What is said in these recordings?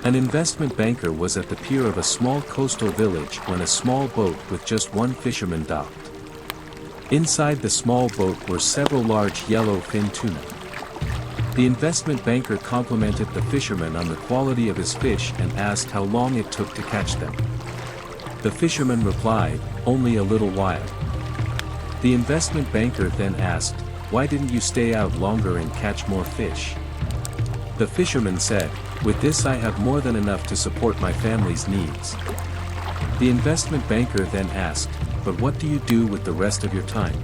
An investment banker was at the pier of a small coastal village when a small boat with just one fisherman docked. Inside the small boat were several large yellow-fin tuna. The investment banker complimented the fisherman on the quality of his fish and asked how long it took to catch them. The fisherman replied, "Only a little while." The investment banker then asked, "Why didn't you stay out longer and catch more fish?" The fisherman said, "With this I have more than enough to support my family's needs." The investment banker then asked, "But what do you do with the rest of your time?"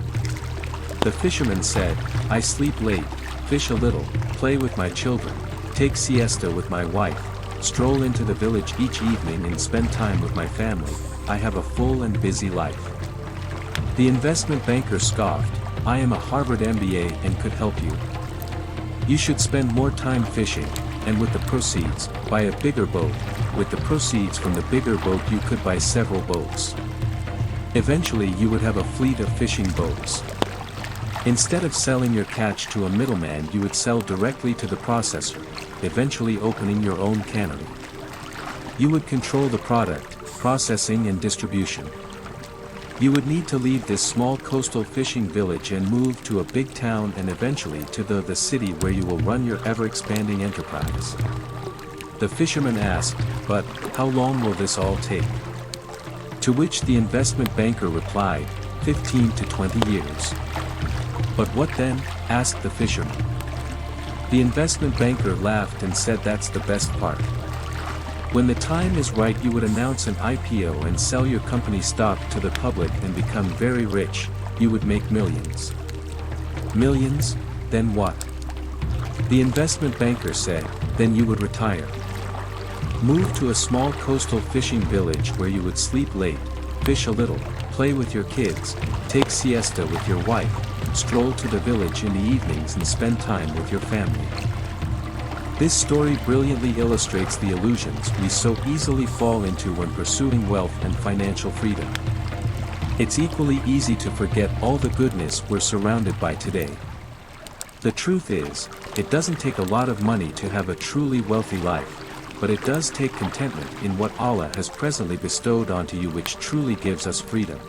The fisherman said, "I sleep late, fish a little, play with my children, take siesta with my wife, stroll into the village each evening and spend time with my family. I have a full and busy life." The investment banker scoffed, "I am a Harvard MBA and could help you. You should spend more time fishing, and with the proceeds, buy a bigger boat. With the proceeds from the bigger boat you could buy several boats. Eventually you would have a fleet of fishing boats. Instead of selling your catch to a middleman you would sell directly to the processor, eventually opening your own cannery. You would control the product, processing and distribution. You would need to leave this small coastal fishing village and move to a big town and eventually to the city where you will run your ever-expanding enterprise." The fisherman asked, "But, how long will this all take?" To which the investment banker replied, 15 to 20 years. "But what then?" asked the fisherman. The investment banker laughed and said, "That's the best part. When the time is right you would announce an IPO and sell your company stock to the public and become very rich. You would make millions." "Millions? Then what?" The investment banker said, "Then you would retire. Move to a small coastal fishing village where you would sleep late, fish a little, play with your kids, take siesta with your wife, stroll to the village in the evenings and spend time with your family." This story brilliantly illustrates the illusions we so easily fall into when pursuing wealth and financial freedom. It's equally easy to forget all the goodness we're surrounded by today. The truth is, it doesn't take a lot of money to have a truly wealthy life, but it does take contentment in what Allah has presently bestowed onto you, which truly gives us freedom.